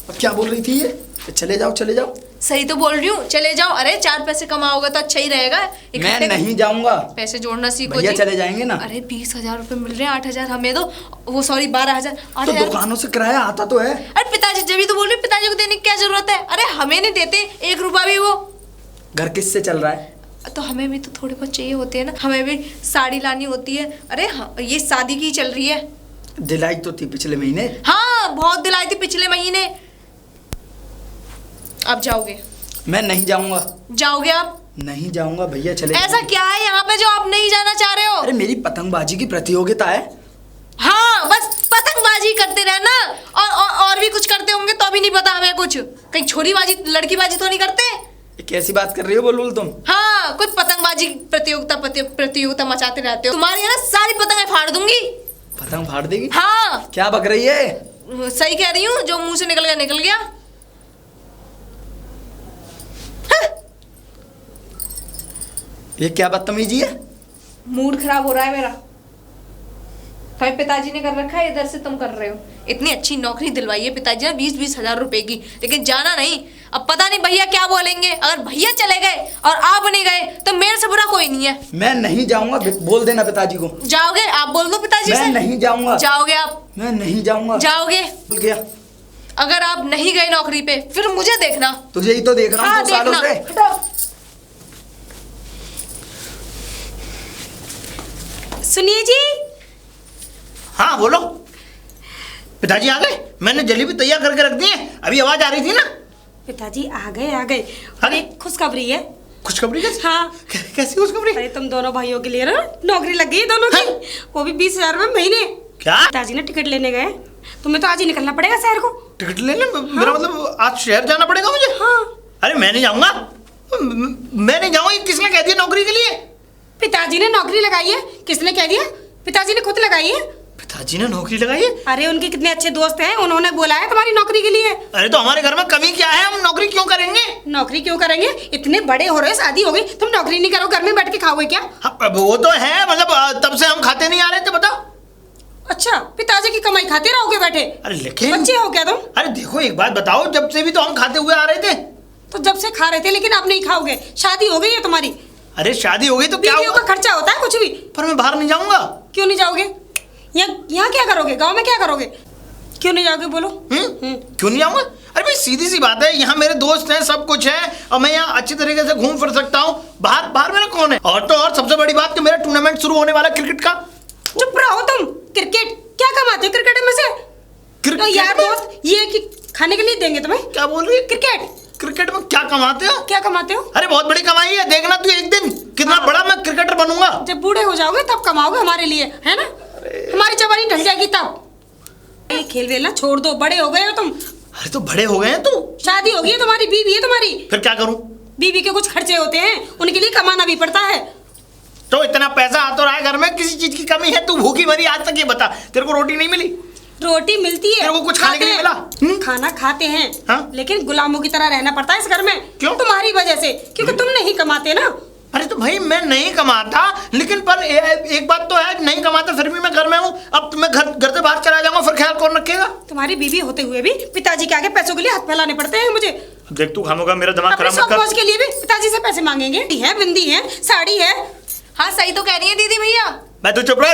अब क्या बोल रही थी ये? चले जाओ चले जाओ। सही तो बोल रही हूँ, चले जाओ। अरे 4 पैसे कमाओगे तो अच्छा ही रहेगा। मैं नहीं जाऊंगा। पैसे जोड़ना सीखो भैया जी। चले जाएंगे ना। अरे 20,000 रुपए मिल रहे हैं, 8,000 हमें दो। वो सॉरी 12,000। तो दुकानों से किराया आता तो है। अरे पिताजी, जब भी तो बोल रही पिताजी को देने की क्या जरूरत है? अरे हमें नहीं देते 1 रुपया भी वो। घर किससे चल रहा है? तो हमें भी तो थोड़े बहुत चाहिए होते हैं ना, हमें भी साड़ी लानी होती है। अरे ये शादी की चल रही है। दिलाई तो थी पिछले महीने। हाँ बहुत दिलाई थी पिछले महीने। आप जाओगे? मैं नहीं जाऊंगा। जाओगे आप? नहीं जाऊंगा भैया चले। ऐसा क्या है यहाँ पे जो आप नहीं जाना चाह रहे हो? अरे मेरी पतंगबाजी की प्रतियोगिता है। हाँ बस पतंगबाजी करते रहना। और भी कुछ करते होंगे तो अभी नहीं पता हमें कुछ। कहीं छोरीबाजी लड़कीबाजी तो नहीं करते? कैसी बात कर रही हो बुलबुल तुम? हाँ कुछ पतंगबाजी प्रतियोगिता मचाते रहते हो। तुम्हारी है ना सारी पतंगें फाड़ दूंगी। पतंग फाड़ देगी? हाँ। क्या बक रही है? सही कह रही हूँ, जो मुंह से निकल गया निकल गया। ये क्या बदतमीजी है? मूड खराब हो रहा है मेरा। भाई पिताजी ने कर रखा है, इधर से तुम कर रहे हो। इतनी अच्छी नौकरी दिलवाई है पिताजी ने 20-20 हजार रुपए की, लेकिन जाना नहीं। अब पता नहीं भैया क्या बोलेंगे। अगर भैया चले गए और आप नहीं गए तो मेरे से बुरा कोई नहीं है। मैं नहीं जाऊंगा, बोल देना पिताजी को। जाओगे? आप बोल दो पिताजी से। मैं नहीं जाऊंगा। जाओगे आप? मैं नहीं जाऊंगा। जाओगे? भूल गया। अगर आप नहीं गए नौकरी पे फिर मुझे देखना। तुझे ही तो देख रहा हूँ 2 सालों से। सुनिए जी। हाँ बोलो। पिताजी आ गए? मैंने जलेबी तैयार करके रख दी है, अभी आवाज आ रही थी ना। पिताजी आ गए आ गए। अरे खुशखबरी है। खुशखबरी? कैसी? हाँ। कैसी खुशखबरी? अरे तुम दोनों भाइयों के लिए ना नौकरी लग गई दोनों की। वो भी 20,000 रुपए महीने। क्या? पिताजी ने टिकट लेने गए। तुम्हें तो आज ही निकलना पड़ेगा शहर को। टिकट लेने? मेरा मतलब आज शहर जाना पड़ेगा मुझे? हाँ। अरे मैं नहीं जाऊंगा। मैं नहीं जाऊंगा। किसने कह दिया नौकरी के लिए? पिताजी ने नौकरी लगाई है। किसने कह दिया? पिताजी ने खुद लगाई है। पिताजी ने नौकरी लगाई है? अरे उनके कितने अच्छे दोस्त हैं, उन्होंने बोला है तुम्हारी नौकरी के लिए। अरे तो हमारे घर में कमी क्या है? हम नौकरी क्यों करेंगे? नौकरी क्यों करेंगे? इतने बड़े हो रहे, शादी हो गई, तुम नौकरी नहीं करो, घर में बैठ के खाओगे क्या? हाँ, वो तो है, मतलब तब से हम खाते नहीं आ रहे थे, बताओ। अच्छा, पिताजी की कमाई खाते रहोगे बैठे? अरे लेकिन बच्चे हो क्या तुम? अरे देखो एक बात बताओ, जब से भी तो हम खाते हुए आ रहे थे। तो जब से खा रहे थे, लेकिन अब नहीं खाओगे। शादी हो गई है तुम्हारी। अरे शादी हो गई तो क्या बीवियों का खर्चा होता है कुछ भी। पर मैं बाहर नहीं जाऊंगा। क्यों नहीं जाओगे? यहाँ क्या करोगे? गांव में क्या करोगे? क्यों नहीं जाओगे बोलो? क्यों नहीं जाऊंगा? अरे भाई सीधी सी बात है, यहाँ मेरे दोस्त हैं, सब कुछ है, और मैं यहाँ अच्छी तरीके से घूम फिर सकता हूँ। बाहर बाहर मेरा कौन है? और तो और सबसे बड़ी बात कि मेरा टूर्नामेंट शुरू होने वाला क्रिकेट का। चुप रहो तुम। क्रिकेट क्या कमाते हो क्रिकेट में से? तो यार दोस्त ये कि खाने के लिए देंगे तुम्हें। क्या बोल रही है? क्रिकेट में क्या कमाते हो? क्या कमाते हो? अरे बहुत बड़ी कमाई है, देखना तू एक दिन कितना बड़ा मैं क्रिकेटर बनूंगा। जब बूढ़े हो जाओगे तब कमाओगे हमारे लिए, है ना? हमारी जवानी ढल जाएगी तब। ये खेल वेल ना छोड़ दो, बड़े हो गए हो तुम। अरे तो बड़े हो गए हैं तू। शादी होगी है तुम्हारी, बीवी है तुम्हारी। फिर क्या करूं? बीवी के कुछ खर्चे होते हैं, उनके लिए कमाना भी पड़ता है। तो इतना पैसा आ तो रहा है घर में, किसी चीज की कमी है? तू भूखी मरी आज तक, ये बता। तेरे को रोटी नहीं मिली? रोटी मिलती है। तेरे को कुछ खाने के लिए मिला? खाना खाते हैं। हाँ? लेकिन गुलामों की तरह रहना पड़ता है इस घर में। क्यों? तुम्हारी वजह से, क्योंकि तुम नहीं कमाते ना। अरे तो भाई मैं नहीं कमाता, लेकिन पर एक बात तो है, नहीं कमाता फिर भी मैं घर में हूँ। अब मैं घर से बाहर चला जाऊंगा, फिर ख्याल कौन रखेगा? तुम्हारी बीवी होते हुए भी पिताजी के आगे पैसों के लिए हाथ फैलाने पड़ते हैं मुझे। देख तू खामोगा मेरा दिमाग खराब मत कर। के लिए भी पिताजी से पैसे मांगेंगे? है, बिंदी है, साड़ी है। हाँ सही तो कह रही है दीदी भैया। मैं तू चुप रह।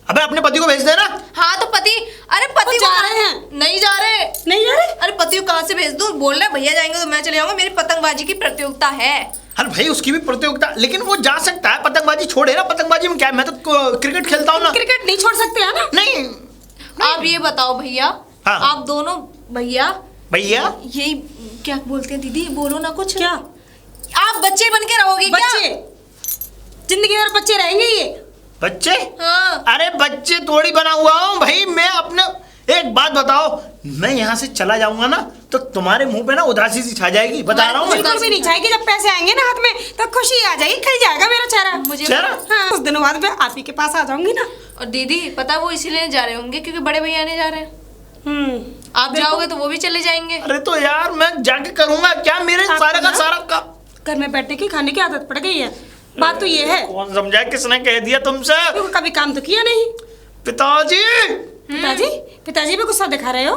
अबे अपने पति को भेज देना। हाँ तो पति, अरे पति जा रहे हैं। नहीं जा रहे। नहीं जा रहे? अरे पति को कहाँ से भेज दूँ? बोल रहे भैया जाएंगे तो मैं चले जाऊंगा, मेरी पतंगबाजी की प्रतियोगिता है। अरे भाई उसकी भी प्रतियोगिता, लेकिन वो जा सकता है। पतंगबाजी छोड़े ना, पतंगबाजी में क्या है? मैं तो क्रिकेट खेलता हूँ ना। क्रिकेट नहीं छोड़ सकते है ना? नहीं। आप ये बताओ भैया, हाँ। आप दोनों भैया यही क्या बोलते हैं दीदी, बोलो ना कुछ। क्या? आप बच्चे बन के रहोगे क्या? बच्चे? जिंदगी भर बच्चे रहेंगे ये? बच्चे? हाँ। अरे बच्चे थोड़ी बना हुआ हूँ भाई मैं अपने। एक बात बताओ, मैं यहाँ से चला जाऊंगा ना तो तुम्हारे मुंह पे ना उदासी सी छा जाएगी, बता रहा हूँ मैं। बिल्कुल भी नहीं छाएगी। जब पैसे आएंगे ना हाथ में तो खुशी आ जाएगी, खिल जाएगा मेरा चेहरा। मुझे चेहरा? हाँ, उस दिनों बाद मैं आप ही के पास आ जाऊंगी ना। और दीदी पता वो इसीलिए जा रहे होंगे क्योंकि बड़े भैया नहीं जा रहे हैं। आप जाओगे तो वो भी चले जाएंगे। अरे तो यार मैं जाके करूंगा क्या? मेरे सारे का सारा का घर में बैठने की खाने की आदत पड़ गई है। बात तो ये है। कौन समझाए? किसने कह दिया तुमसे? कभी काम तो किया नहीं। पिताजी। पिताजी? पिताजी भी गुस्सा दिखा रहे हो?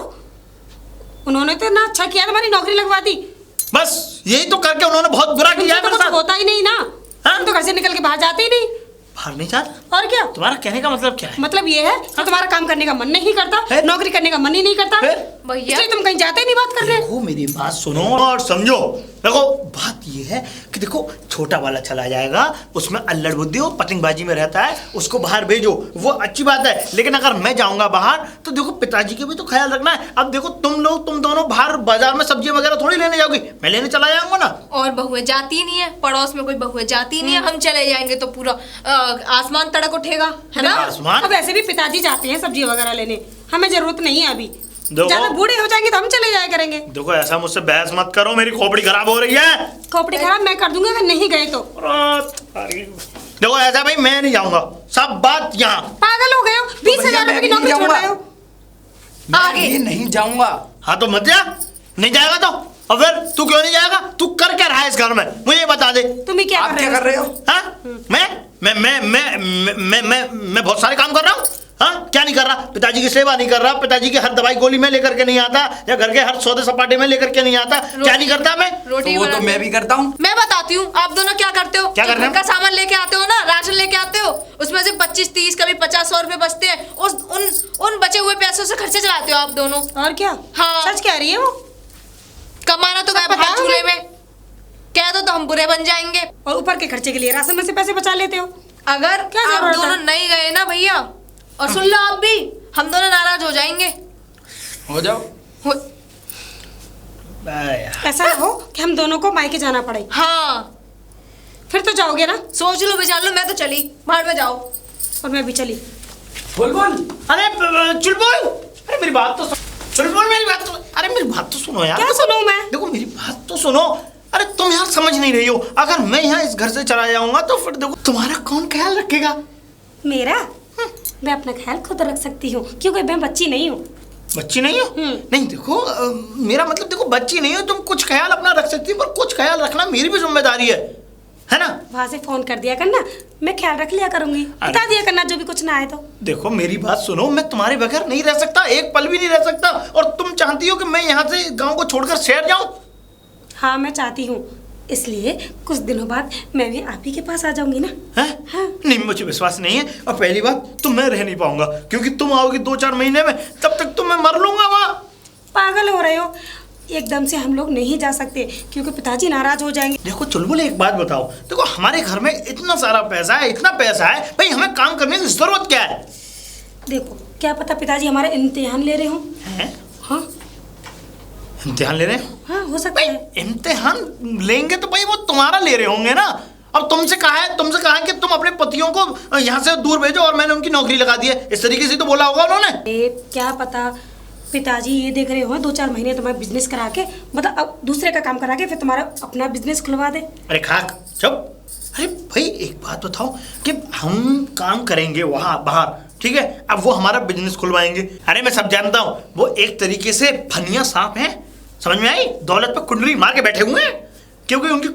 उन्होंने तो ना अच्छा किया, हमारी नौकरी लगवा दी। बस यही तो करके उन्होंने बहुत बुरा किया है तो मेरे कुछ साथ। होता ही नहीं ना, हाँ? हम तो घर से निकल के बाहर जाते ही नहीं। बाहर नहीं जाता? और क्या? तुम्हारा कहने का मतलब क्या है? मतलब ये है कि तुम्हारा काम करने का मन नहीं करता, है? नौकरी करने का मन ही नहीं करता, फिर? भैया इसलिए तुम कहीं जाते ही नहीं बात करने। देखो मेरी बात सुनो और समझो। देखो बात ये है कि देखो छोटा वाला चला जाएगा, उसमें अल्लड़ बुद्धि और पतंगबाजी में रहता है, उसको बाहर भेजो, वो अच्छी बात है। लेकिन अगर मैं जाऊंगा बाहर तो देखो पिताजी का भी तो ख्याल रखना है। अब देखो तुम दोनों बाहर बाजार में सब्जी वगैरह थोड़ी लेने जाओगी, मैं लेने चला जाऊंगा ना। और बहुएं जाती नहीं है, पड़ोस में कोई बहुएं जाती नहीं है, हम चले जाएंगे तो पूरा आसमान तड़क उठेगा, है ना? आसमान अब ऐसे भी पिताजी जाते हैं सब्जी वगैरह लेने, हमें जरूरत नहीं है अभी। देखो- ज्यादा बूढ़े हो जाएंगे तो हम चले जाया करेंगे। देखो ऐसा मुझसे बहस मत करो, मेरी खोपड़ी खराब हो रही है। खोपड़ी खराब मैं कर दूंगा अगर नहीं गए तो। देखो ऐसा भाई मैं नहीं जाऊंगा, सब बात यहाँ। पागल हो गए हो, 20,000 रुपए की नौकरी छोड़ रहे हो। आगे। मैं नहीं जाऊंगा। हाँ तो मत जा, नहीं जाएगा तो। और फिर तू क्यों नहीं जाएगा? तू कर क्या रहा है इस घर में, मुझे बता दे। तुम ही क्या आप क्या कर रहे हो? हाँ? मैं बहुत सारे काम कर रहा हूँ। हाँ क्या नहीं कर रहा? पिताजी की सेवा नहीं कर रहा, पिताजी की हर दवाई गोली में लेकर के नहीं आता, या घर के हर सौदे सपाटे में लेकर के नहीं आता। क्या नहीं करता मैं? रोटी तो वो तो बनाते- मैं भी करता हूँ। मैं बताती हूँ, आप दोनों क्या करते हो? क्या कर रहे हो? घर का सामान लेके आते हो ना, राशन लेके आते हो, उसमें से 25-30 कभी 50-100 रुपए बचते हैं, उन बचे हुए पैसों से खर्चे चलाते हो आप दोनों। और क्या? हाँ। सच कह रही है वो। कमाना तो गए पता बाहर है चूल्हे हमें। में, कह दो तो हम बुरे बन जाएंगे। और ऊपर के खर्चे के लिए राशन में से पैसे बचा लेते हो। अगर क्या आप जरूरत दोनों है? नहीं गए ना भैया, और सुन लो आप भी, हम दोनों नाराज हो जाएंगे। हो जाओ। हो- ऐसा ना हो कि हम दोनों को मायके जाना पड़े। हाँ फिर तो जाओगे ना। सोच लो विचार लो, मैं तो चली, बाहर में जाओ। और मैं भी चली। बुलबुल अरे चुलबुल, अरे मेरी बात तो सुन। चुलबुल मेरी बात तो, अरे मेरी बात तो सुनो यार। क्या सुनूं मैं? देखो मेरी बात तो सुनो। अरे तुम यार समझ नहीं रही हो, अगर मैं यहाँ इस घर से चला जाऊंगा तो फिर देखो तुम्हारा कौन ख्याल रखेगा? मेरा? मैं अपना ख्याल खुद रख सकती हूँ, क्योंकि मैं बच्ची नहीं हूँ। बच्ची नहीं हो? नहीं देखो मेरा मतलब देखो बच्ची नहीं हो तुम, कुछ ख्याल अपना रख सकती हो, पर कुछ ख्याल रखना मेरी भी जिम्मेदारी है ना? वहां से फोन कर दिया करना, मैं ख्याल रख लिया करूंगी, बता दिया करना जो भी कुछ ना आए तो। देखो मेरी बात सुनो, मैं तुम्हारे बगैर नहीं रह सकता, एक पल भी नहीं रह सकता। और तुम चाहती हो कि मैं यहाँ से गांव को छोड़कर शहर जाऊं? हाँ मैं चाहती हूँ, इसलिए कुछ दिनों बाद मैं भी आप ही के पास आ जाऊंगी ना। है? हाँ। नहीं मुझे विश्वास नहीं है, और पहली बात तो मैं रह नहीं पाऊंगा, क्योंकि तुम आओगी 2-4 महीने में, तब तक तो मैं मर लूंगा वहाँ। पागल हो रहे हो, एकदम से हम लोग नहीं जा सकते क्योंकि पिताजी नाराज हो जाएंगे। देखो चुलबुल एक बात बताओ, देखो हमारे घर में इतना सारा पैसा है, इतना पैसा है, भाई हमें काम करने की जरूरत क्या है? देखो क्या पता पिताजी हमारा इम्तिहान ले रहे हो। हैं? हाँ इम्तिहान ले रहे हैं? हाँ हो सकता भाई है। इम्तिहान लेंगे तो भाई वो तुम्हारा ले रहे होंगे ना। अब तुमसे कहा है कि तुम अपने पतियों को यहाँ से दूर भेजो और मैंने उनकी नौकरी लगा दी है, इस तरीके से तो बोला होगा उन्होंने। क्या पता पिताजी ये देख रहे हो 2-4 महीने तुम्हारा बिजनेस करा के, मतलब अब दूसरे का काम करा के फिर तुम्हारा अपना बिजनेस खुलवा दे। अरे खाक चुप। अरे भाई एक बात बताओ कि हम काम करेंगे वहाँ बाहर, ठीक है, अब वो हमारा बिजनेस खुलवाएंगे। अरे मैं सब जानता हूँ, वो एक तरीके से फनिया सांप हैं, समझ में आई? दौलत पर कुंडली मार के बैठे हुए हैं, क्योंकि उनकी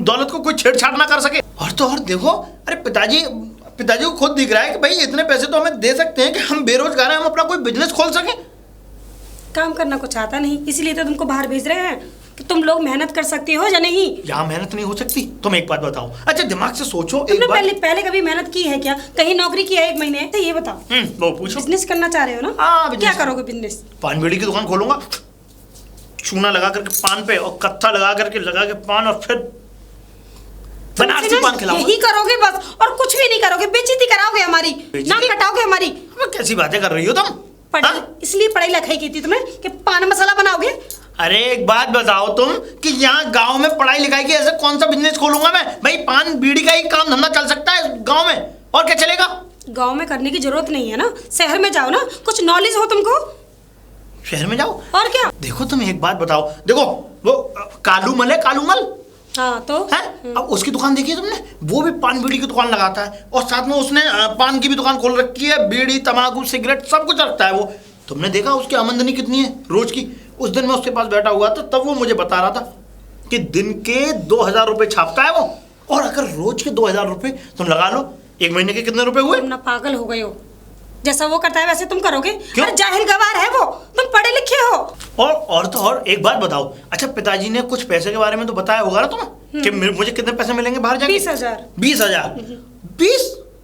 दौलत को कोई छेड़छाड़ ना कर सके। और तो और देखो, अरे पिताजी को खुद दिख रहा है कि भाई इतने पैसे तो हमें दे सकते हैं कि हम बेरोजगार हैं, हम अपना कोई बिजनेस खोल सकें। काम करना कुछ आता नहीं, इसलिए तो तुमको बाहर भेज रहे हैं कि तुम लोग मेहनत कर सकते हो या नहीं। यहाँ मेहनत नहीं हो सकती? तुम एक बात बताओ, अच्छा दिमाग से सोचो एक तुमने बार। पहले कभी मेहनत की है क्या? कहीं नौकरी की है 1 महीने? तो ये बताओ। वो पूछो। बिजनेस करना चाह रहे हो ना? हाँ, क्या business। करोगे बिजनेस? पान बीड़ी की दुकान खोलूंगा, चूना लगा करके पान पे और कत्था लगा के पान, और फिर बनारसी पान खिलाऊंगा। यही करोगे बस, और कुछ भी नहीं करोगे, बेइज्जती कराओगे हमारी, बेइज्जती? नाक कटाओगे हमारी। अब कैसी बातें कर रही हो तुम? हाँ? इसलिए पढ़ाई लिखाई की थी तुमने कि पान मसाला बनाओगे। अरे एक बात बताओ तुम कि यहाँ गांव में पढ़ाई लिखाई की ऐसे कौन सा बिजनेस खोलूंगा मैं? भाई पान बीड़ी का ही काम धंधा चल सकता है गांव में, और क्या चलेगा? गांव में करने की जरूरत नहीं है ना, शहर में जाओ ना, कुछ नॉलेज हो तुमको। शहर में जाओ। और क्या? देखो तुम एक बात बताओ, देखो वो कालूमल है, कालूमल हाँ तो है, अब उसकी दुकान देखी है तुमने? वो भी पान बीड़ी की दुकान लगाता है, और साथ में उसने पान की भी दुकान खोल रखी है, बीड़ी तंबाकू सिगरेट सब कुछ रखता है वो। तुमने देखा उसकी आमदनी कितनी है रोज की? उस दिन मैं उसके पास बैठा हुआ था, तब वो मुझे बता रहा था कि दिन के 2000 रुपए छापता है वो। और अगर रोज के 2000 रुपए तुम लगा लो, 1 महीने के कितने रुपए हुए? तुम ना पागल हो गए हो। जैसा वो करता है वैसे तुम करोगे? क्यों? अरे जाहिल गवार है वो, तुम पढ़े लिखे हो। और तो और एक बात बताओ, अच्छा पिताजी ने कुछ पैसे के बारे में तो बताया होगा ना तुम्हें कि मुझे कितने पैसे मिलेंगे बाहर जाके? 20,000। 20,000?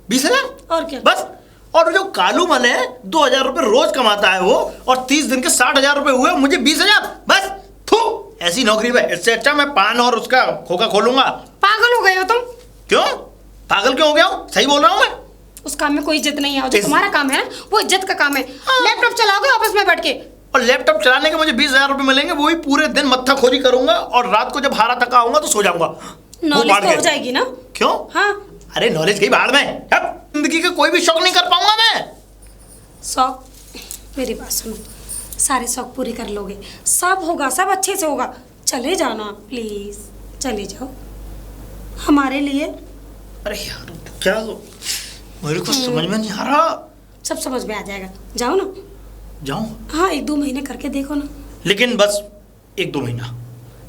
20,000 और क्या? बस। और जो कालू मल है 2,000 रुपए रोज कमाता है वो, और 30 दिन के 60,000 रुपए हुए, मुझे 20,000 बस। थू, ऐसी नौकरी पे इससे अच्छा मैं पान और उसका खोखा खोलूंगा। पागल हो गए हो तुम? क्यों पागल क्यों हो गया हूँ? सही बोल रहा हूँ मैं? उस काम में कोई इज्जत नहीं है, जो तुम्हारा काम है ना वो इज्जत का काम है। लैपटॉप चलाओगे आपस में बैठ के, और लैपटॉप चलाने के मुझे 20,000 रुपए मिलेंगे, वो भी पूरे दिन मत्था खोरी करूंगा, और रात को जब हारा थका आऊंगा तो सो जाऊंगा। नॉलेज तो हो जाएगी ना। क्यों? हाँ। अरे नॉलेज कहीं बाहर में, अब जिंदगी का कोई भी शौक नहीं कर पाऊंगा मैं। शौक, मेरी बात सुनो, सारे शौक पूरे कर लोगे, सब होगा, सब अच्छे से होगा। चले जाओ ना प्लीज, चले जाओ हमारे लिए। अरे यार क्या मेरे को समझ में नहीं आ रहा। सब समझ में आ जाएगा, जाओ ना। जाऊं? हाँ 1-2 महीने करके देखो ना। लेकिन बस 1-2 महीना,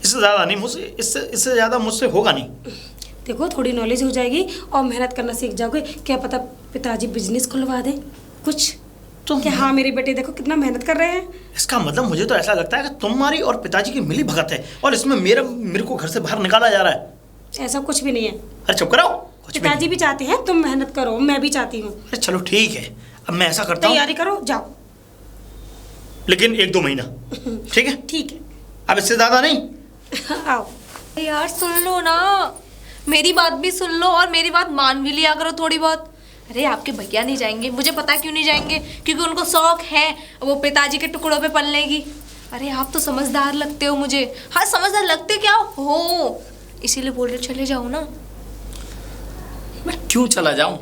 इससे ज्यादा नहीं मुझसे, इससे ज्यादा मुझसे होगा नहीं। देखो थोड़ी नॉलेज हो जाएगी और मेहनत करना सीख जाओगे, क्या पता पिताजी बिजनेस खुलवा दे कुछ तो। क्या हाँ मेरे बेटे देखो कितना मेहनत कर रहे हैं। इसका मतलब मुझे तो ऐसा लगता है कि तुम्हारी और पिताजी की मिली भगत है, और इसमें मेरे को घर से बाहर निकाला जा रहा है। ऐसा कुछ भी नहीं है। अरे चुप कराओ, कुछ भी पिताजी भी चाहते हैं तुम मेहनत करो, मैं भी चाहती हूँ। अरे चलो ठीक है, अब मैं ऐसा करता हूँ, तैयारी करो, जाओ। लेकिन 1-2 महीना ठीक है? ठीक है। अब इससे ज्यादा नहीं। आओ। यार सुन लो ना, मेरी बात भी सुन लो और मेरी बात मान भी लिया करो थोड़ी बहुत। अरे आपके भैया नहीं जाएंगे, मुझे पता है क्यों नहीं जाएंगे, क्योंकि उनको शौक है वो पिताजी के टुकड़ों पे पलने की। अरे आप तो समझदार लगते हो मुझे। हाँ समझदार लगते क्या हो, इसीलिए बोल रहे चले जाओ ना। मैं क्यों चला जाऊं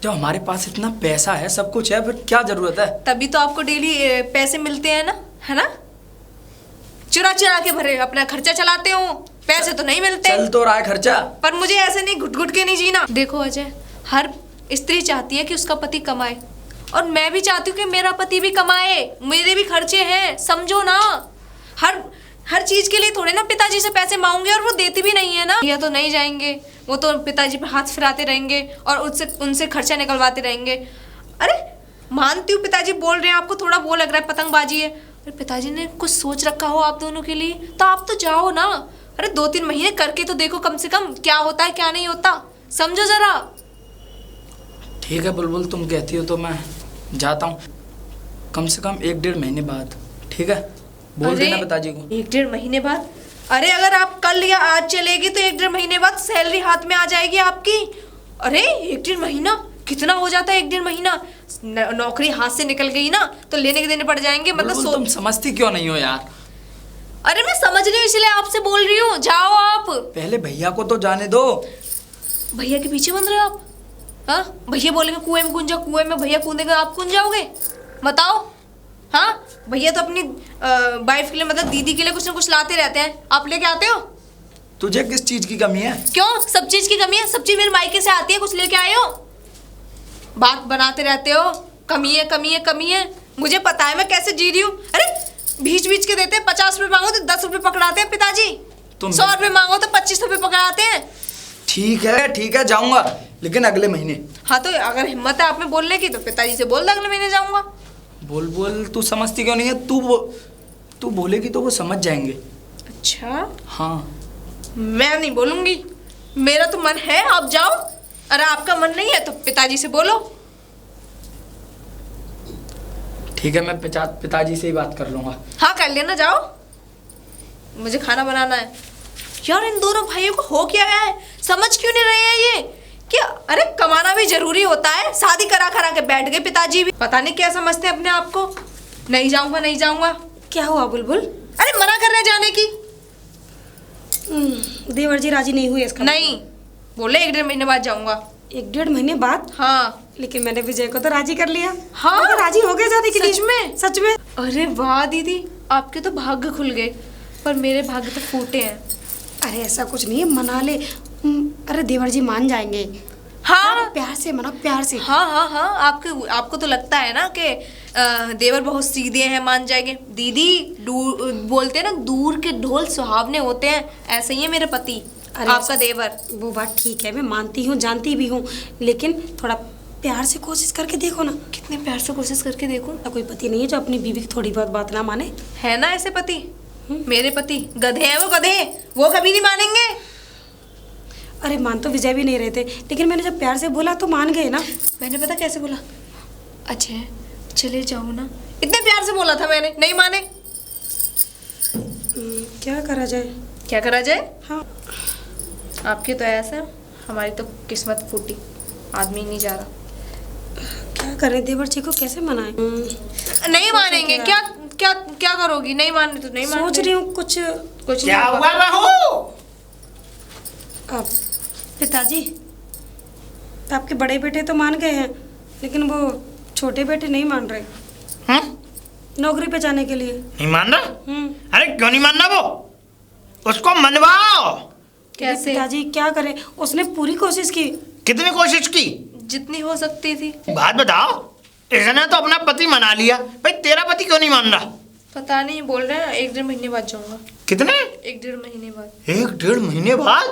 जब हमारे पास इतना पैसा है, सब कुछ है, फिर क्या जरूरत है? तभी तो आपको डेली पैसे मिलते हैं ना, है ना? चुरा चुरा के भरे अपना खर्चा चलाते हो, पैसे तो नहीं मिलते। चल तो रहा है खर्चा, पर मुझे ऐसे नहीं घुट घुट के नहीं जीना। देखो अजय, हर स्त्री चाहती है कि उसका पति कमाए, और मैं भी चाहती हूँ कि मेरा पति भी कमाए, मेरे भी खर्चे हैं, समझो ना। हर चीज के लिए थोड़े ना पिताजी से पैसे मांगूंगे, और वो देती भी नहीं है ना। या तो नहीं जाएंगे, वो तो पिताजी पे हाथ फिराते रहेंगे और उनसे खर्चा निकलवाते रहेंगे। अरे मानती हूँ पिताजी बोल रहे हैं, आपको थोड़ा वो लग रहा है पतंगबाजी है, अरे पिताजी ने कुछ सोच रखा हो आप दोनों के लिए, तो आप तो जाओ ना। अरे 2-3 महीने करके तो देखो कम से कम क्या होता है क्या नहीं होता, समझो जरा। ठीक है बुलबुल, तुम कहती हो तो मैं जाता हूँ, कम से कम 1-1.5 महीने बाद, ठीक है? बोल देना पिताजी को। 1-1.5 महीने बाद? अरे अगर आप कल या आज चलेगी तो 1-1.5 महीने बाद सैलरी हाथ में आ जाएगी आपकी। अरे 1-1.5 महीना कितना हो जाता है? 1-1.5 महीना नौकरी हाथ से निकल गई ना तो लेने के देने पड़ जाएंगे। मतलब तुम समझती क्यों नहीं हो यार? अरे मैं समझ रही हूँ इसलिए आपसे बोल रही हूँ, जाओ आप। पहले भैया को तो जाने दो। भैया के पीछे बन रहे हो आप? हाँ, भैया बोलेंगे कुएं में कूद जाओ, कुएं में भैया कूदेंगे, आप कूद जाओगे? बताओ। हाँ, भैया तो अपनी वाइफ के लिए, मतलब दीदी के लिए कुछ ना कुछ लाते रहते हैं, आप लेके आते हो? तुझे किस चीज की कमी है? क्यों, सब चीज की कमी है? सब चीज मेरे मायके से आती है, कुछ लेके आए हो? बात बनाते रहते हो, कमी है कमी है कमी है। मुझे पता है मैं कैसे जी रही हूँ। अरे बीच बीच के देते हैं, 50 रुपए मांगो तो 10 रुपए पकड़ाते हैं पिताजी, 100 रुपए मांगो तो 25 रुपए पकड़ाते हैं। ठीक है जाऊंगा, लेकिन अगले महीने। हाँ तो अगर हिम्मत है आप में बोलने की तो पिताजी से बोल दो अगले महीने जाऊंगा। बोल तू समझती क्यों नहीं है? तू बोलेगी तो वो समझ जाएंगे। अच्छा हाँ, मैं नहीं बोलूंगी, मेरा तो मन है, आप जाओ। अरे आपका मन नहीं है तो पिताजी से बोलो। ठीक है, मैं पिताजी से ही बात कर लूंगा। हाँ कर लेना, जाओ, मुझे खाना बनाना है। यार इन दोनों भाइयों को हो क्या है, समझ क्यों नहीं रहे हैं ये? क्या अरे कमाना भी जरूरी होता है, शादी करा के बैठ गए पिताजी भी, पता नहीं क्या समझते हैं अपने आप को। नहीं जाऊंगा नहीं जाऊंगा। क्या हुआ बुलबुल? अरे मना कर रहे जाने की। देवर जी राजी नहीं हुए इसका? नहीं, बोले 1-1.5 महीने बाद जाऊंगा। 1-1.5 महीने बाद? हाँ, लेकिन मैंने विजय को तो राजी कर लिया। हाँ तो राजी हो गए जाने के लिए। सच में? सच में। अरे वाह दीदी, आपके तो भाग्य खुल गए, पर मेरे भाग्य तो फूटे हैं। अरे ऐसा कुछ नहीं है, मना ले। अरे देवर जी मान जाएंगे। हाँ प्यार से मना, प्यार से। हाँ, आपको तो लगता है ना कि देवर बहुत सीधे हैं, मान जाएंगे। दीदी बोलते हैं ना, दूर के ढोल सुहावने होते हैं, ऐसे ही है मेरे पति, आपका देवर। वो बात ठीक है, मैं मानती हूँ, जानती भी हूँ, लेकिन थोड़ा प्यार से कोशिश करके देखो ना। कितने प्यार से कोशिश करके देखूं। कोई पति नहीं है जो अपनी बीवी की थोड़ी बहुत बात ना माने। है ना ऐसे पति? मेरे पति गधे हैं, वो गधे, वो कभी नहीं मानेंगे। अरे मान तो विजय भी नहीं रहे थे, लेकिन मैंने जब प्यार से बोला तो मान गए ना। मैंने पता कैसे बोला, अच्छा चले जाओ ना, इतने प्यार से बोला था मैंने, नहीं माने। क्या करा जाए? क्या करा जाए? हाँ आपकी तो ऐसा, हमारी तो किस्मत फूटी, आदमी नहीं जा रहा। क्या करें, देवर जी को कैसे मनाएं? नहीं मानेंगे। क्या क्या क्या करोगी? नहीं माने तो नहीं माने। सोच रही हूँ कुछ नहीं क्या होगा। हुआ बहू? अब पिताजी, आपके बड़े बेटे तो मान गए हैं, लेकिन वो छोटे बेटे नहीं मान रहे हम्म? नौकरी पे जाने के लिए। नहीं मान रहा? अरे क्यों नहीं मानना? वो उसको मनवाओ। कैसे? पिताजी क्या करें, उसने पूरी कोशिश की। कितनी कोशिश की? जितनी हो सकती थी। बात बताओ, इसने तो अपना पति मना लिया, भाई तेरा पति क्यों नहीं मान रहा? पता नहीं, बोल रहे हैं 1-1.5 महीने बाद जाऊंगा। कितने? 1-1.5 महीने बाद। 1-1.5 महीने बाद?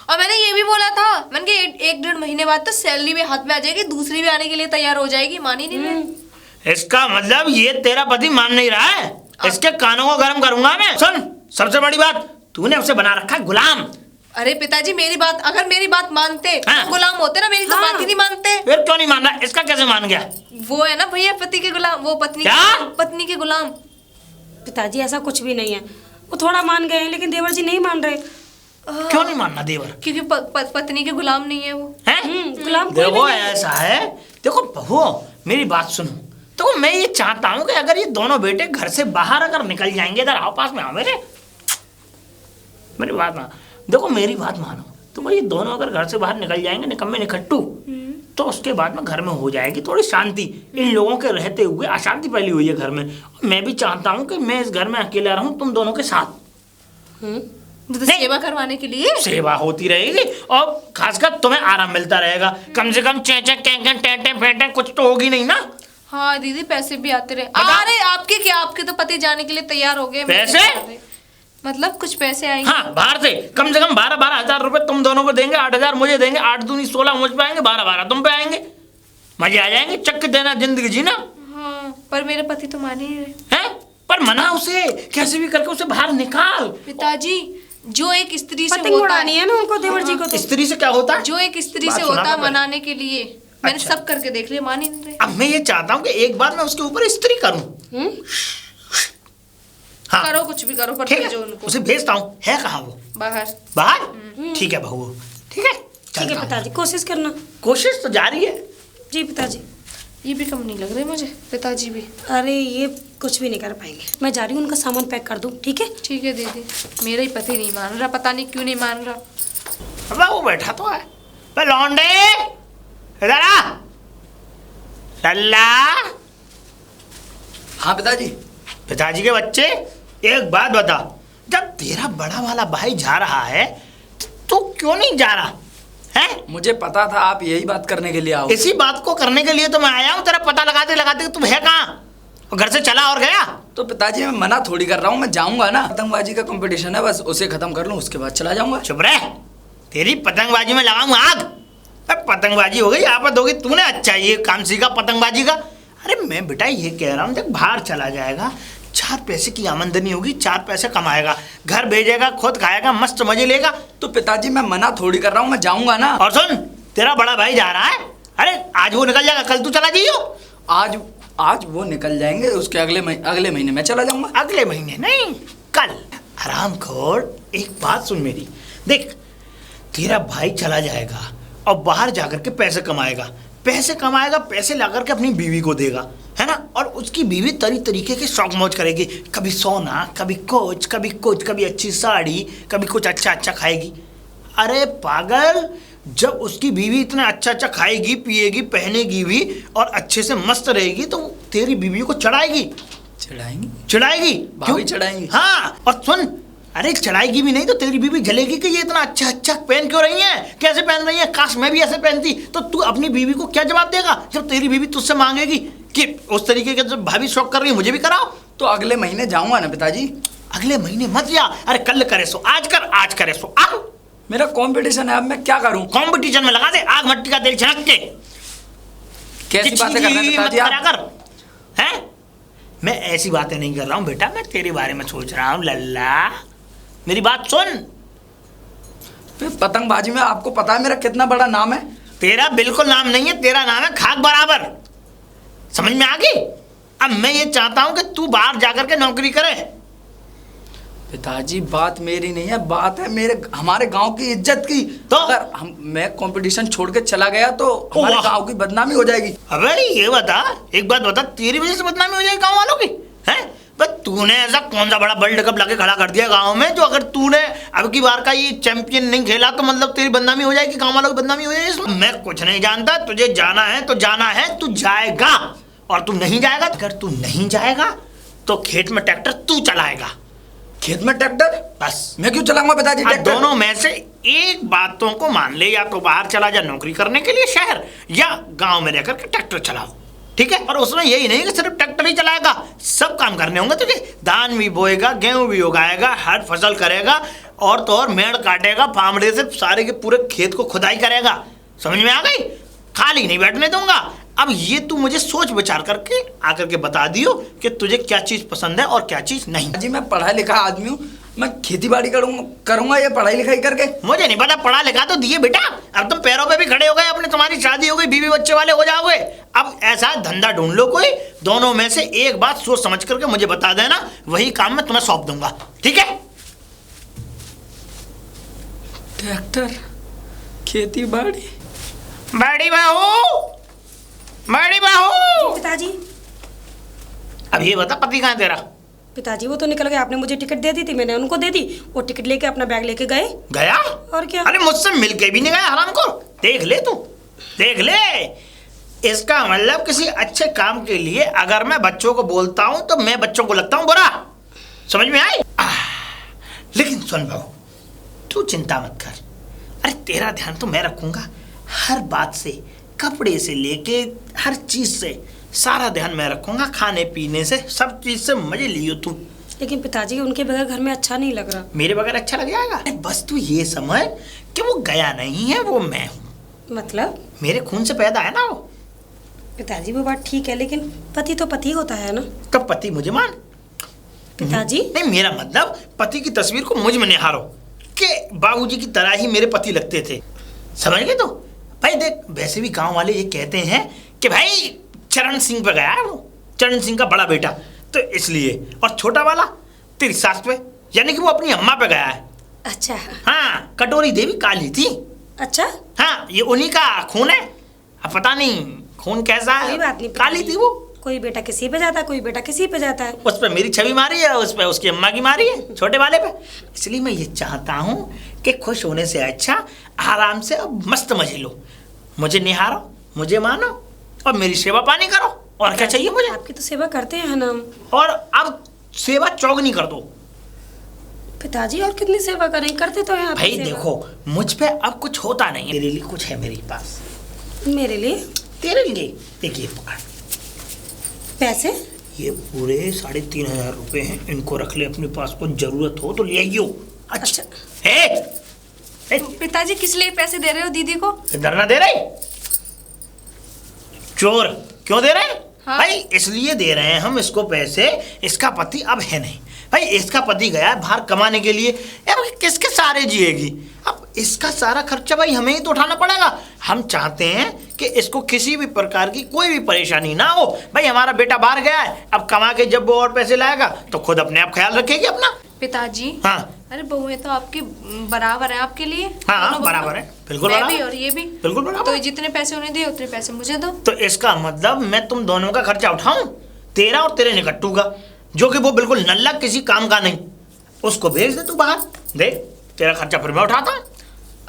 और मैंने ये भी बोला था, मैंने कहा 1-1.5 महीने बाद तो सैलरी भी हाथ में आ जाएगी, दूसरी भी आने के लिए तैयार हो जाएगी। मान ही नहीं रहे। इसका मतलब ये तेरा पति मान नहीं रहा है। इसके कानों को गर्म करूंगा मैं। सुन, सबसे बड़ी बात, तूने उसे बना रखा है गुलाम। अरे पिताजी मेरी बात, अगर मेरी बात मानते हाँ। तो गुलाम होते ना, मेरी तो हाँ। बात ही नहीं मानते। फिर क्यों नहीं मान रहा? इसका कैसे मान गया? वो है ना भैया पति के गुलाम, वो पत्नी के गुलाम। पिताजी ऐसा कुछ भी नहीं है, वो थोड़ा मान गए हैं, लेकिन देवर जी नहीं मान रहे। क्यों नहीं मानना देवर? क्योंकि पत्नी के गुलाम नहीं है वो। हैं? गुलाम कोई देखो भी नहीं है। ऐसा है, देखो बहू मेरी बात सुनो। तो मैं ये चाहता हूँ कि अगर ये दोनों बेटे घर से बाहर अगर निकल जाएंगे, इधर आओ पास में आओ मेरी बात मानो। देखो मेरी बात मानो, तो भाई ये दोनों अगर घर से बाहर निकल जाएंगे निकम्मे निखट्टू, तो उसके बाद में घर में हो जाएगी थोड़ी शांति। इन लोगों के रहते हुए अशांति फैली हुई है घर में। मैं भी चाहता हूँ कि मैं इस घर में अकेला रहूं तुम दोनों के साथ। तो सेवा करवाने के लिए। सेवा होती रहेगी और खासकर तुम्हें आराम मिलता रहेगा। कम से कम चेचे कैंकन टेंटे फेंटे कुछ तो होगी नहीं ना। हाँ दीदी, पैसे भी आते रहे। बता। अरे आपके क्या, आपके तो पति जाने के लिए तैयार हो गए। पैसे? मतलब कुछ पैसे आएंगे। हाँ, बाहर से कम 12-12 हजार रुपए तुम दोनों को देंगे। 8 हजार मुझे देंगे, 8 दूनी 16 मुझ पे आएंगे, 12-12 तुम पे आएंगे। मजे आ जाएंगे, चक्कर देना जिंदगी जीना। हाँ, पर मेरे पति तो मान ही नहीं रहे हैं? पर मना उसे, कैसे भी करके उसे बाहर निकाल। पिताजी। जो एक स्त्री से पतंग होता उड़ानी है ना उनको, देवर जी को तो। स्त्री से क्या होता है? जो एक स्त्री बात से सुना होता है था मैंने। मनाने के लिए, मैंने अच्छा। सब करके देख लिया, मान ही नहीं रहे। अब मैं ये चाहता हूँ कि एक बार मैं उसके ऊपर स्त्री करूँ। हाँ करो कुछ भी करो, पर ठीक भेजो है, उनको उसे भेजता हूँ। है कहाँ वो? बाहर। बाहर? ठीक है बहू, ठीक है ठीक है चलता हूँ। पिताजी, कोशिश करना। कोशिश तो जारी है। जी पिताजी। ये भी कम नहीं लग रहे मुझे, पिताजी भी। अरे ये कुछ भी नहीं कर पाएंगे। मैं जा रही हूँ, उनका सामान पैक कर दूँ, ठीक है? ठीक है दीदी, मेरा ही पति नहीं मान रहा, पता नहीं क्यों नहीं मान रहा। अब वो बैठा तो है। बे लौंडे, इधर आ। लल्ला। हाँ पिताजी। पिताजी के बच्चे, एक बात बता, जब तेरा बड़ा वाला भाई जा रहा है तो क्यों नहीं जा रहा है? मुझे पता था आप यही बात करने के लिए आओ। इसी बात को करने के लिए तो मैं आया हूँ। तेरा पता लगाते लगाते तुम है कहाँ? और घर से चला और गया। तो पिताजी मैं मना थोड़ी कर रहा हूँ, मैं जाऊंगा ना। पतंगबाजी का कंपटीशन है, बस उसे खत्म कर लूँ, उसके बाद चला जाऊंगा। चुप रह, तेरी पतंगबाजी में लगाऊंगा आग। अब पतंगबाजी हो गई, आफत हो गई। तूने अच्छा ये काम सीखा पतंगबाजी का। अरे मैं बेटा ये कह रहा हूँ, जब बाहर चला जाएगा 4 पैसे की आमदनी होगी, 4 पैसे कमाएगा, घर भेजेगा, खुद खाएगा, मस्त मजे लेगा। तो पिताजी मैं मना थोड़ी कर रहा हूँ, मैं जाऊंगा ना। और सुन, तेरा बड़ा भाई जा रहा है। अरे आज वो निकल जाएगा, कल तू चला जाइयो। आज वो निकल जाएंगे, उसके अगले महीने मैं चला जाऊंगा। अगले महीने नहीं, कल। आराम खोर, एक बात सुन मेरी। देख, तेरा भाई चला जाएगा और बाहर जाकर के पैसे कमाएगा, पैसे ला करके अपनी बीवी को देगा, है ना? और उसकी बीवी तरीके के शौक मौज करेगी। कभी सोना, कभी कोच, कभी अच्छी साड़ी, कभी कुछ अच्छा खाएगी। अरे पागल, जब उसकी बीवी इतना अच्छा खाएगी, पिएगी, पहनेगी भी और अच्छे से मस्त रहेगी, तो तेरी बीवी को चढ़ाएगी। भाभी चढ़ाएंगी। हाँ, और सुन, अरे चढ़ाएगी भी नहीं तो तेरी बीवी जलेगी कि ये इतना अच्छा पहन क्यों रही है, कैसे पहन रही है, काश मैं भी ऐसे पहनती। तो तू अपनी बीवी को क्या जवाब देगा जब तेरी बीवी तुझसे मांगेगी कि उस तरीके के जब भाभी शौक कर रही है मुझे भी कराओ? तो अगले महीने जाऊंगा ना पिताजी। अगले महीने मत जा। अरे कल करे सो आज कर, आज करे सो अब। मेरा कंपटीशन है, अब मैं क्या करूं? कंपटीशन में लगा दे आग मट्टी का तेल छनक के। कैसी बातें कर रहे हैं मत पिताजी आप? करा कर हैं? मैं ऐसी बातें नहीं कर रहा हूँ बेटा, मैं तेरे बारे में सोच रहा हूँ लल्ला। मेरी बात सुन। फिर पतंगबाजी में आपको पता है मेरा कितना बड़ा नाम है। तेरा बिल्कुल नाम नहीं है, तेरा नाम है खाक बराबर। समझ में आ गई? अब मैं ये चाहता हूँ कि तू बाहर जाकर के नौकरी करे। पिताजी बात मेरी नहीं है, बात है मेरे हमारे गांव की इज्जत की। तो अगर मैं कंपटीशन छोड़ के चला गया तो हमारे गांव की बदनामी हो जाएगी। अबे ये बता, एक बात बता, तेरी वजह से बदनामी हो जाएगी गांव वालों की? हैं? बस तूने ऐसा कौन सा बड़ा वर्ल्ड कप लाके खड़ा कर दिया गांव में, जो अगर तूने अब की बार का ये चैंपियन नहीं खेला तो मतलब तेरी बदनामी हो जाएगी, गांव वालों की बदनामी हो जाएगी इसमें? मैं कुछ नहीं जानता, तुझे जाना है तो जाना है, तू जाएगा। और तू नहीं जाएगा, अगर तू नहीं जाएगा तो खेत में ट्रैक्टर तू चलाएगा। खेत में ट्रैक्टर? बस। मैं क्यों चलाऊंगा पिताजी ट्रैक्टर? दोनों में से एक बातों को मान ले, या तो बाहर चला जा नौकरी करने के लिए शहर, या गांव में रहकर के ट्रैक्टर चलाओ, ठीक है? और उसमें यही नहीं कि सिर्फ ट्रैक्टर ही चलाएगा, सब काम करने होंगे तुझे। धान भी बोएगा, गेहूं भी उगाएगा, हर फसल करेगा, और तो और मेड़ काटेगा, फावड़े से सारे के पूरे खेत को खुदाई करेगा। समझ में आ गई? खाली नहीं बैठने दूंगा। अब ये तू मुझे सोच विचार करके आकर के बता दियो कि तुझे क्या चीज पसंद है और क्या चीज नहीं। जी मैं पढ़ा लिखा आदमी हूँ, मैं खेती बाड़ी करूंगा या पढ़ाई लिखाई करके? मुझे नहीं पता, पढ़ा लिखा तो दिए बेटा, अब तुम पैरों पे भी खड़े हो गए अपने, तुम्हारी शादी हो गई, बीवी बच्चे वाले हो जाओगे। अब ऐसा धंधा ढूंढ लो कोई, दोनों में से एक बात सोच समझ करके मुझे बता देना, वही काम मैं तुम्हें सौंप दूंगा, ठीक है? ट्रैक्टर, खेती बाड़ी। बड़ी बहू, बड़ी बहू। पिताजी। अब ये बता, पति कहाँ है तेरा? पिताजी वो तो निकल गए, आपने मुझे टिकट दे दी थी, मैंने उनको दे दी, वो टिकट लेके अपना बैग लेके गए। गया? और क्या? अरे मुझसे मिलके भी नहीं गया हराम को। देख ले तू, देख ले, इसका मतलब किसी अच्छे काम के लिए अगर मैं बच्चों को बोलता हूं तो मैं बच्चों को लगता हूं बुरा। समझ में आई? लेकिन सुन बहू, तू चिंता मत कर, अरे तेरा ध्यान तो मैं रखूंगा, हर बात से, कपड़े से लेके हर चीज से सारा ध्यान मैं रखूंगा, खाने पीने से, सब चीज से मजे लियो तू। लेकिन पिताजी उनके बगैर घर में अच्छा नहीं लग रहा। मेरे बगैर अच्छा लग जाएगा? बस तू ये समझ कि वो गया नहीं है, वो मैं हूँ। मतलब? मेरे खून से पैदा है ना वो। पिताजी वो बात ठीक है, लेकिन पति तो पति होता है ना। तो पति मुझे मान। पिताजी नहीं, मेरा मतलब पति की तस्वीर को मुझ में निहारो कि बाबूजी की तरह ही मेरे पति लगते थे। समझ गए? तो भाई देख, वैसे भी गांव वाले ये कहते हैं कि भाई चरण सिंह पे गया है वो, चरण सिंह का बड़ा बेटा, तो इसलिए। और छोटा वाला तेरी सास पे, यानी कि वो अपनी अम्मा पे गया है। अच्छा। हाँ, कटोरी देवी काली थी। अच्छा। हाँ, ये उन्हीं का खून है। अब पता नहीं खून कैसा है, कोई बात नहीं, काली थी वो। कोई बेटा किसी पे जाता है, कोई बेटा किसी पे जाता है। उस पे मेरी छवि मारी है, उस पे उसकी अम्मा की मारी है, छोटे वाले पे। इसलिए मैं ये चाहता हूँ कि खुश होने से अच्छा आराम से अब मस्त मजे लो, मुझे निहारो, मुझे मानो और मेरी सेवा पानी करो। और क्या चाहिए मुझे? आपकी तो सेवा करते हैं हम। और अब सेवा चौगनी कर दो। पिताजी और कितनी सेवा करें, करते तो हैं आपकी भाई सेवा। देखो, मुझ पे अब कुछ होता नहीं है, तेरे लिए कुछ है मेरे पास। मेरे लिए? तेरे लिए देखिए, पकड़ पैसे। ये पूरे 3,500 रुपए हैं, इनको रख ले अपने पास, को जरूरत हो तो ले आइयो। अच्छा है? पिताजी किस लिए पैसे दे रहे हो दीदी को? डरना दे रहे? चोर क्यों दे रहे हैं? हाँ? भाई इसलिए दे रहे हैं हम इसको पैसे, इसका पति अब है नहीं भाई, इसका पति गया है बाहर कमाने के लिए, अब किसके सारे जिएगी? अब इसका सारा खर्चा भाई हमें ही तो उठाना पड़ेगा। हम चाहते हैं कि इसको किसी भी प्रकार की कोई भी परेशानी ना हो। भाई हमारा बेटा बाहर गया है, अब कमा के जब वो और पैसे लाएगा तो खुद अपने आप ख्याल रखेगी अपना। पिताजी। हाँ। अरे बहुएं तो आपकी बराबर है आपके लिए। हाँ बराबर है, बिल्कुल मैं बराबर। भी और ये भी बिल्कुल बराबर। तो जितने पैसे उन्हें दिए उतने पैसे मुझे दो। तो इसका मतलब मैं तुम दोनों का खर्चा उठाऊं, तेरा और तेरे निकट्टू का, जो कि वो बिल्कुल नल्ला किसी काम का नहीं, उसको भेज दे तू बाहर, दे तेरा खर्चा फिर मैं उठाता हूं।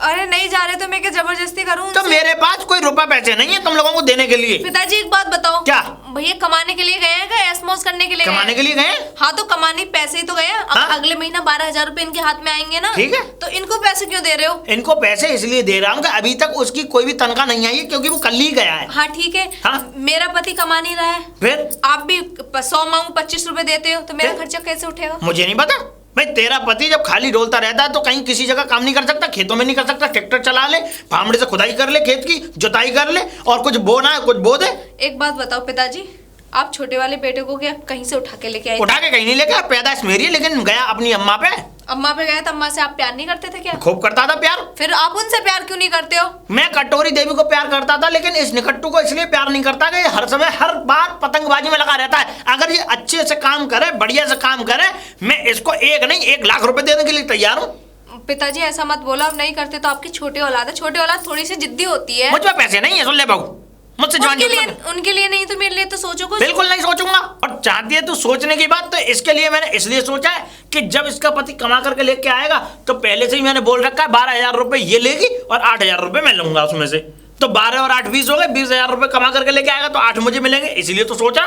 अरे नहीं जा रहे तो मैं क्या जबरदस्ती करूं? तो मेरे पास कोई रुपया पैसे नहीं है तुम लोगों को देने के लिए। पिताजी एक बात बताओ। क्या? भैया कमाने के लिए गए हैं क्या, ऐश मौज करने के लिए? कमाने के लिए गए? हाँ तो कमाने पैसे ही तो गए। अब हाँ? अगले महीना 12,000 रुपए इनके हाथ में आएंगे ना। ठीक है। तो इनको पैसे क्यों दे रहे हो? इनको पैसे इसलिए दे रहा हूँ कि अभी तक उसकी कोई भी तनख्वाह नहीं आई है, क्योंकि वो कल ही गया है। हाँ ठीक है। हाँ? मेरा पति कमा नहीं रहा है, फिर आप भी 100 मांगू 25 रुपए देते हो, तो मेरा फिर? खर्चा कैसे उठेगा? मुझे नहीं पता, भाई तेरा पति जब खाली डोलता रहता है तो कहीं किसी जगह काम नहीं कर सकता, खेतों में नहीं कर सकता, ट्रैक्टर चला ले, फावड़े से खुदाई कर ले, खेत की जुताई कर ले, और कुछ बोना है कुछ बो दे। एक बात बताओ पिताजी, आप छोटे वाले बेटे को क्या कहीं से उठा के लेके आए? उठा के कहीं नहीं लेके, पैदाइश मेरी है, लेकिन गया अपनी अम्मा पे। अम्मा पे गए तो अम्मा से आप प्यार नहीं करते थे क्या? खूब करता था प्यार। फिर आप उनसे प्यार क्यों नहीं करते हो? मैं कटोरी देवी को प्यार करता था, लेकिन इस निकट्टू को इसलिए प्यार नहीं करता कि हर समय हर बार पतंगबाजी में लगा रहता है। अगर ये अच्छे से काम करे, बढ़िया से काम करे, मैं इसको 1 नहीं 1 लाख रुपए देने के लिए तैयार हूँ। पिताजी ऐसा मत बोलो, आप नहीं करते तो आपकी छोटी औलाद है, छोटी औलाद थोड़ी सी जिद्दी होती है। मुझ में पैसे नहीं है, सुन ले बहू, मुझसे उनके लिए नहीं तो मेरे लिए तो सोचो कुछ। बिल्कुल नहीं सोचूंगा। और चाहती है तू सोचने की बात, तो इसके लिए मैंने इसलिए सोचा है कि जब इसका पति कमा करके लेके आएगा तो पहले से ही मैंने बोल रखा है 12,000 रुपए ये लेगी और 8,000 रुपए मैं लूंगा उसमें से। तो 12 और 8 20 हो गए, 20,000 रुपए कमा करके लेके आएगा तो 8 मुझे मिलेंगे, इसलिए तो सोचा।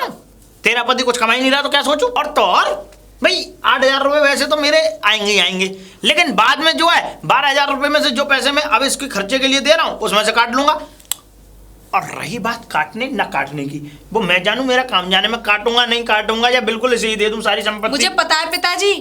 तेरा पति कुछ कमा ही नहीं रहा तो क्या सोचूं? और तो और भाई 8,000 रुपए वैसे तो मेरे आएंगे ही आएंगे, लेकिन बाद में जो है 12,000 रुपए में से जो पैसे मैं अब इसके खर्चे के लिए दे रहा हूँ उसमें से काट लूंगा। और रही बात काटने ना काटने की, वो मैं जानू, मेरा काम जाने में काटूंगा नहीं काटूंगा या बिल्कुल इसे ही दे दूं सारी संपत्ति। मुझे पता है पिताजी,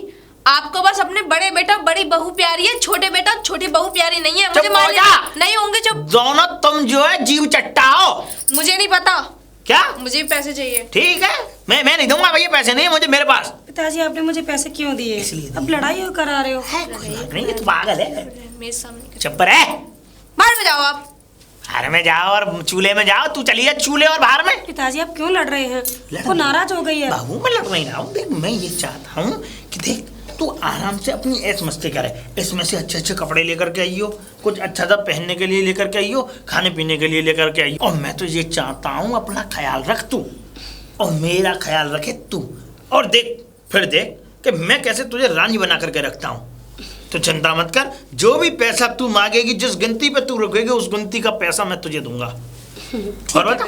आपको बस अपने बड़े बेटा बड़ी बहू प्यारी है, छोटे बेटा छोटी बहू प्यारी नहीं है। मुझे मालूम नहीं होंगे जब दोनों तुम जो है जीव चट्टा हो। मुझे नहीं पता क्या? मुझे पैसे चाहिए। ठीक है, मैं नहीं दूंगा भैया, पैसे नहीं है मुझे मेरे पास। पिताजी आपने मुझे पैसे क्यों दिए? अब लड़ाई करा रहे हो? नहीं तो पागल है, मेरे सामने चुप रह। बाहर में जाओ आप। घर में जाओ और चूल्हे में जाओ, तू चली जा चूल्हे और बाहर में। पिताजी आप क्यों लड़ रहे हैं? वो नाराज हो गई है। बाबू मैं लड़ नहीं रहा हूँ, देख मैं ये चाहता हूँ कि देख तू आराम से अपनी ऐश मस्ती करे, इसमें से अच्छे अच्छे कपड़े लेकर के आइयो, कुछ अच्छा सा पहनने के लिए लेकर के आइयो, खाने पीने के लिए लेकर के आइयो। और मैं तो ये चाहता हूँ अपना ख्याल रख तू और मेरा ख्याल रखे तू, और देख फिर देख कि मैं कैसे तुझे रानी बना करके रखता हूँ। तो चिंता मत कर, जो भी पैसा तू मांगेगी, जिस गिनती पे तू रुकेगी उस गिनती का पैसा मैं तुझे दूंगा। और बता